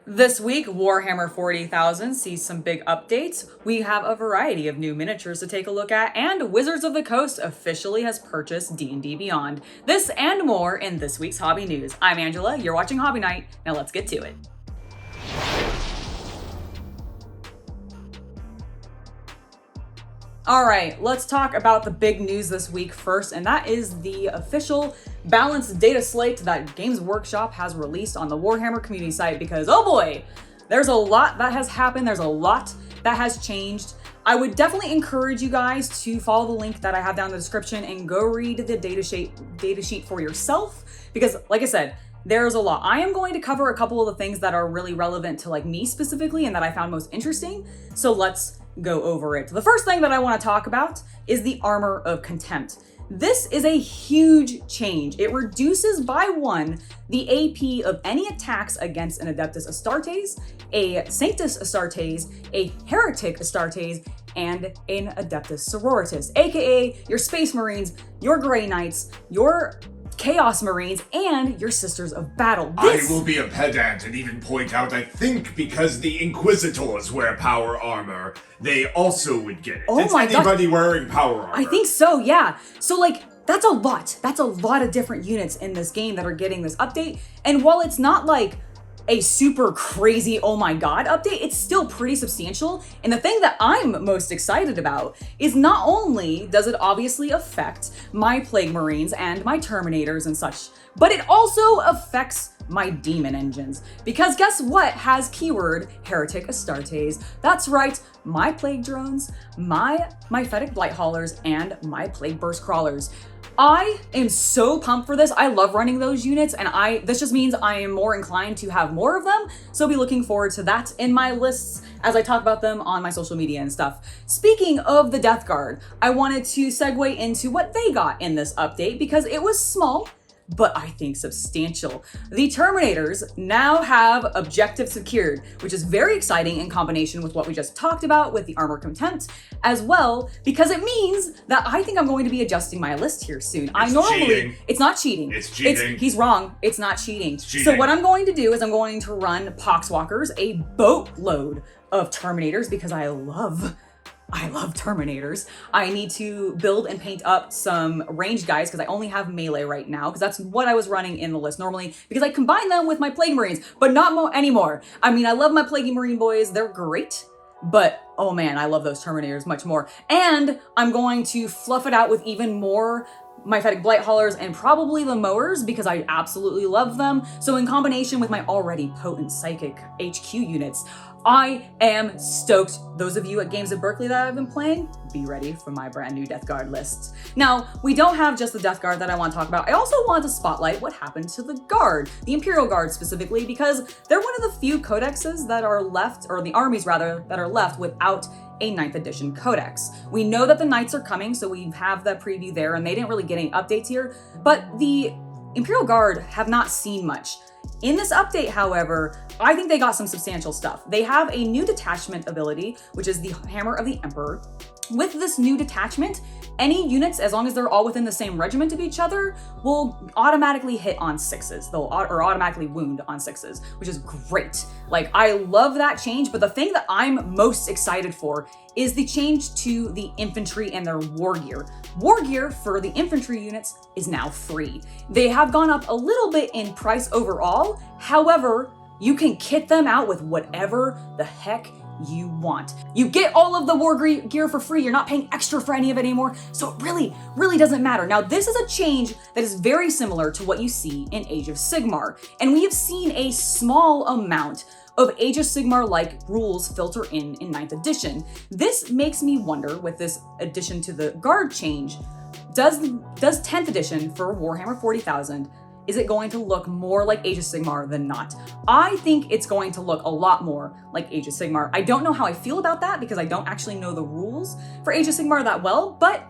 This week, Warhammer 40,000 sees some big updates. We have a variety of new miniatures to take a look at, and Wizards of the Coast officially has purchased D&D Beyond. This and more in this week's Hobby News. I'm Angela, you're watching Hobby Night. Now let's get to it. All right, let's talk about the big news this week first, and that is the official Balanced Dataslate that Games Workshop has released on the Warhammer community site, because oh boy, there's a lot that has happened, there's a lot that has changed. I would definitely encourage you guys to follow the link that I have down in the description and go read the data sheet for yourself, because like I said, there's a lot. I am going to cover a couple of the things that are really relevant to like me specifically and that I found most interesting, so let's go over it. The first thing that I want to talk about is the Armor of Contempt. This is a huge change. It reduces by 1 the AP of any attacks against an Adeptus Astartes, a Sanctus Astartes, a Heretic Astartes, and an Adeptus Sororitas, aka your Space Marines, your Grey Knights, your Chaos Marines, and your Sisters of Battle. I will be a pedant and even point out, I think because the Inquisitors wear power armor, they also would get it. Oh it's my anybody God. wearing power armor. I think so, yeah. So like, that's a lot. That's a lot of different units in this game that are getting this update. And while it's not like a super crazy, oh my God update, it's still pretty substantial. And the thing that I'm most excited about is not only does it obviously affect my Plague Marines and my Terminators and such, but it also affects my demon engines. Because guess what has keyword Heretic Astartes? That's right, my Plague Drones, my Fetid Blight Haulers, and my Plague Burst Crawlers. I am so pumped for this. I love running those units, and this just means I am more inclined to have more of them, so I'll be looking forward to that in my lists as I talk about them on my social media and stuff. Speaking of the Death Guard, I wanted to segue into what they got in this update because it was small, but I think substantial. The Terminators now have objectives secured, which is very exciting in combination with what we just talked about with the Armor Contempt as well, because it means that I think I'm going to be adjusting my list here soon. Cheating. It's not cheating. It's cheating. He's wrong. It's not cheating. Cheating. So what I'm going to do is I'm going to run Poxwalkers, a boatload of Terminators, because I love Terminators. I need to build and paint up some ranged guys because I only have melee right now, because that's what I was running in the list normally, because I combine them with my Plague Marines, but not anymore. I mean, I love my Plague Marine boys. They're great, but oh man, I love those Terminators much more. And I'm going to fluff it out with even more my Fetid Blight Haulers and probably the Mowers, because I absolutely love them. So in combination with my already potent Psychic HQ units, I am stoked. Those of you at Games of Berkeley that I've been playing, be ready for my brand new Death Guard lists. Now, we don't have just the Death Guard that I want to talk about. I also want to spotlight what happened to the Guard, the Imperial Guard specifically, because they're one of the few codexes that are left, or the armies rather, that are left without a 9th edition codex. We know that the Knights are coming, so we have that preview there, and they didn't really get any updates here, but the Imperial Guard have not seen much. In this update, however, I think they got some substantial stuff. They have a new detachment ability, which is the Hammer of the Emperor. With this new detachment, any units, as long as they're all within the same regiment of each other, will automatically hit on 6s. They'll automatically wound on 6s, which is great. Like, I love that change, but the thing that I'm most excited for is the change to the infantry and their war gear. War gear for the infantry units is now free. They have gone up a little bit in price overall. However, you can kit them out with whatever the heck you want. You get all of the war gear for free. You're not paying extra for any of it anymore. So it really doesn't matter. Now, this is a change that is very similar to what you see in Age of Sigmar. And we have seen a small amount of Age of Sigmar-like rules filter in 9th edition. This makes me wonder, with this addition to the Guard change, does 10th edition for Warhammer 40,000, is it going to look more like Age of Sigmar than not? I think it's going to look a lot more like Age of Sigmar. I don't know how I feel about that because I don't actually know the rules for Age of Sigmar that well, but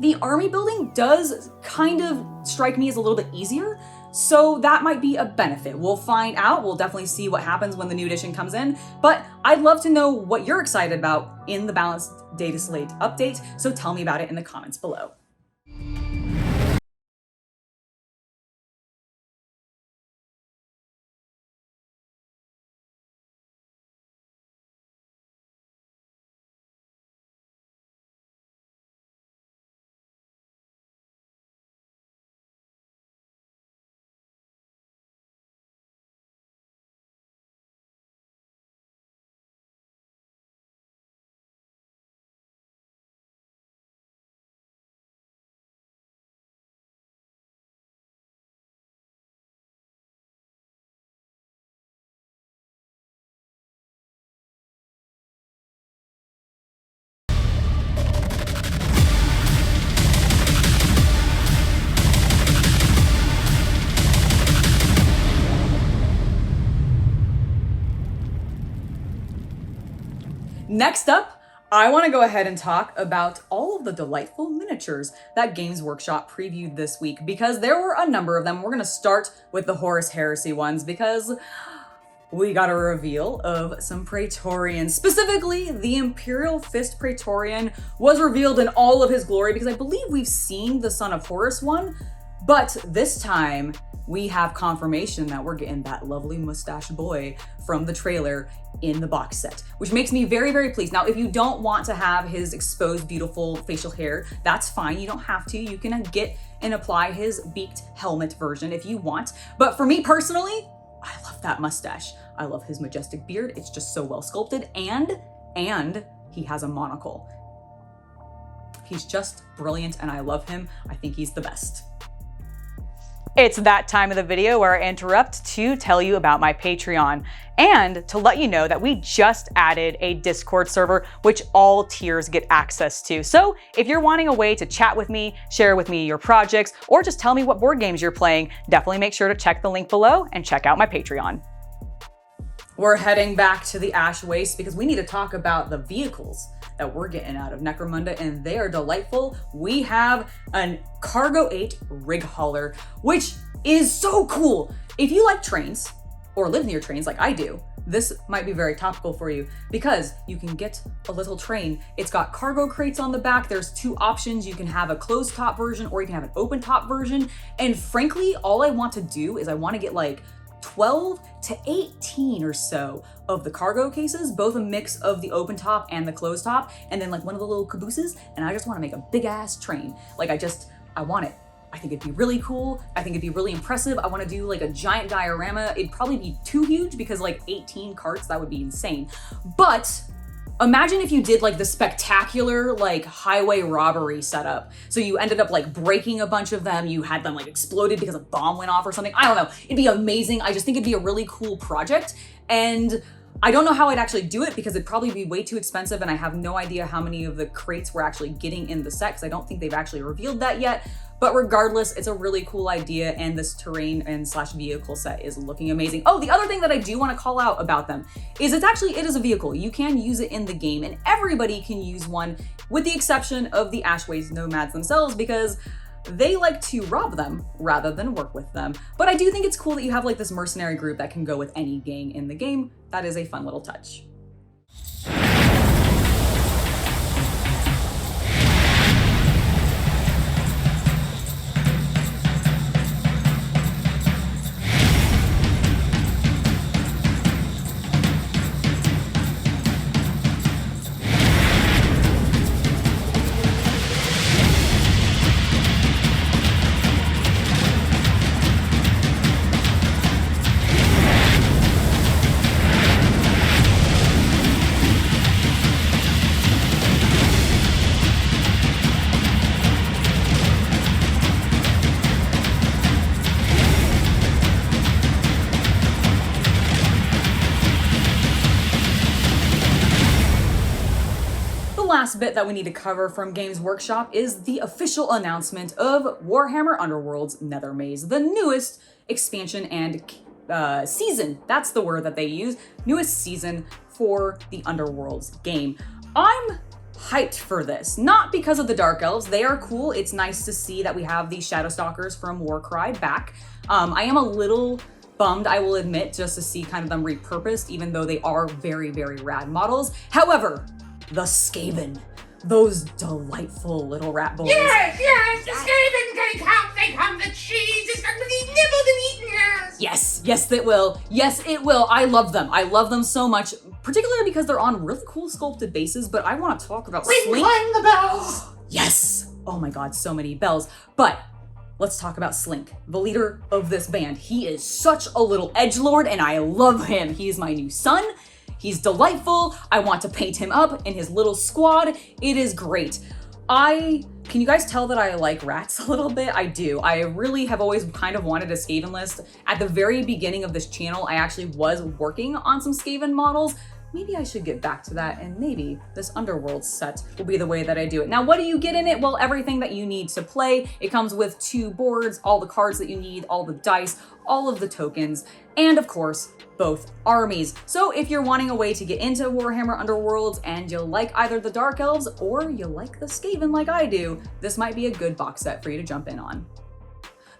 the army building does kind of strike me as a little bit easier, so that might be a benefit. We'll find out. We'll definitely see what happens when the new edition comes in, but I'd love to know what you're excited about in the Balanced Dataslate update, so tell me about it in the comments below. Next up, I want to go ahead and talk about all of the delightful miniatures that Games Workshop previewed this week, because there were a number of them. We're going to start with the Horus Heresy ones because we got a reveal of some Praetorians. Specifically, the Imperial Fist Praetorian was revealed in all of his glory, because I believe we've seen the Son of Horus one, but this time we have confirmation that we're getting that lovely mustache boy from the trailer in the box set, which makes me very, very pleased. Now, if you don't want to have his exposed, beautiful facial hair, that's fine. You don't have to. You can get and apply his beaked helmet version if you want. But for me personally, I love that mustache. I love his majestic beard. It's just so well sculpted, and he has a monocle. He's just brilliant, and I love him. I think he's the best. It's that time of the video where I interrupt to tell you about my Patreon and to let you know that we just added a Discord server, which all tiers get access to. So if you're wanting a way to chat with me, share with me your projects, or just tell me what board games you're playing, definitely make sure to check the link below and check out my Patreon. We're heading back to the Ash Wastes because we need to talk about the vehicles that we're getting out of Necromunda, and they are delightful. We have an Cargo 8 rig hauler, which is so cool. If you like trains or live near trains like I do, this might be very topical for you because you can get a little train. It's got cargo crates on the back. There's two options. You can have a closed top version or you can have an open top version. And frankly, all I want to do is I want to get like 12 to 18 or so of the cargo cases, both a mix of the open top and the closed top, and then like one of the little cabooses, and I just want to make a big ass train. Like I want it. I think it'd be really cool. I think it'd be really impressive. I want to do like a giant diorama. It'd probably be too huge because like 18 carts, that would be insane. But imagine if you did like the spectacular like highway robbery setup. So you ended up like breaking a bunch of them. You had them like exploded because a bomb went off or something. I don't know. It'd be amazing. I just think it'd be a really cool project. And I don't know how I'd actually do it because it'd probably be way too expensive. And I have no idea how many of the crates we're actually getting in the set because I don't think they've actually revealed that yet. But regardless, it's a really cool idea, and this terrain and slash vehicle set is looking amazing. Oh, the other thing that I do want to call out about them is it is a vehicle. You can use it in the game, and everybody can use one, with the exception of the Ash Wastes nomads themselves, because they like to rob them rather than work with them. But I do think it's cool that you have like this mercenary group that can go with any gang in the game. That is a fun little touch. Last bit that we need to cover from Games Workshop is the official announcement of Warhammer Underworlds Nethermaze, the newest expansion and season. That's the word that they use. Newest season for the Underworlds game. I'm hyped for this, not because of the Dark Elves. They are cool. It's nice to see that we have the Shadow Stalkers from Warcry back. I am a little bummed, I will admit, just to see kind of them repurposed, even though they are very, very rad models. However, the Skaven, those delightful little rat boys. Yes, the Skaven, they come, the cheese is going to be nibbled and eaten, yes. Yes, it will. Yes, it will. I love them. I love them so much, particularly because they're on really cool sculpted bases, but I want to talk about Slink. Clang the bells. Yes. Oh my God, so many bells. But let's talk about Slink, the leader of this band. He is such a little edgelord, and I love him. He is my new son. He's delightful. I want to paint him up in his little squad. It is great. Can you guys tell that I like rats a little bit? I do. I really have always kind of wanted a Skaven list. At the very beginning of this channel, I actually was working on some Skaven models. maybe I should get back to that, and maybe this Underworlds set will be the way that I do it. Now, what do you get in it? Well, everything that you need to play. It comes with 2 boards, all the cards that you need, all the dice, all of the tokens, and of course, both armies. So if you're wanting a way to get into Warhammer Underworlds and you like either the Dark Elves or you like the Skaven like I do, this might be a good box set for you to jump in on.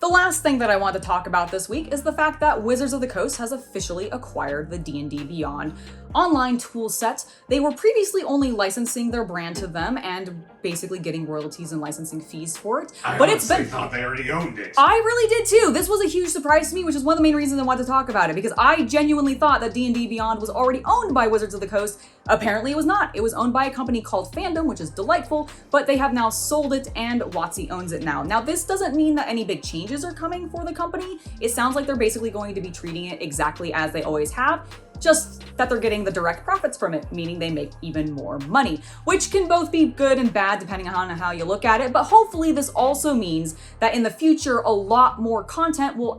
The last thing that I want to talk about this week is the fact that Wizards of the Coast has officially acquired the D&D Beyond online tool set. They were previously only licensing their brand to them and basically getting royalties and licensing fees for it. I But it's been thought they already owned it. I really did too. This was a huge surprise to me, which is one of the main reasons I wanted to talk about it, because I genuinely thought that D&D Beyond was already owned by Wizards of the Coast. Apparently it was not. It was owned by a company called Fandom, which is delightful, but they have now sold it and WotC owns it now. Now, this doesn't mean that any big changes are coming for the company. It sounds like they're basically going to be treating it exactly as they always have, just that they're getting the direct profits from it, meaning they make even more money, which can both be good and bad depending on how you look at it. But hopefully this also means that in the future, a lot more content will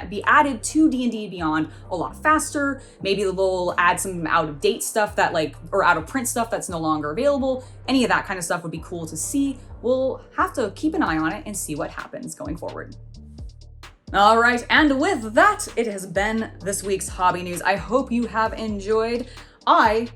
be added to D&D Beyond a lot faster. Maybe they'll add some out-of-date stuff that or out-of-print stuff that's no longer available. Any of that kind of stuff would be cool to see. We'll have to keep an eye on it and see what happens going forward. All right, and with that, it has been this week's hobby news. I hope you have enjoyed. I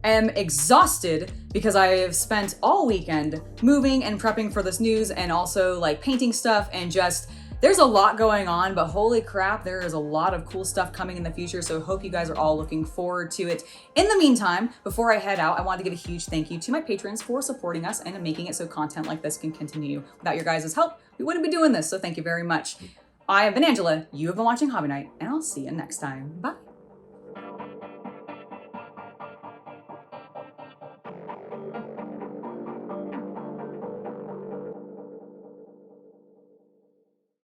am exhausted because I have spent all weekend moving and prepping for this news and also painting stuff, and just there's a lot going on, but holy crap, there is a lot of cool stuff coming in the future, so hope you guys are all looking forward to it. In the meantime, before I head out, I want to give a huge thank you to my patrons for supporting us and making it so content like this can continue. Without your guys' help, we wouldn't be doing this, so thank you very much. I have been Angela, you have been watching Hobby Night, and I'll see you next time. Bye!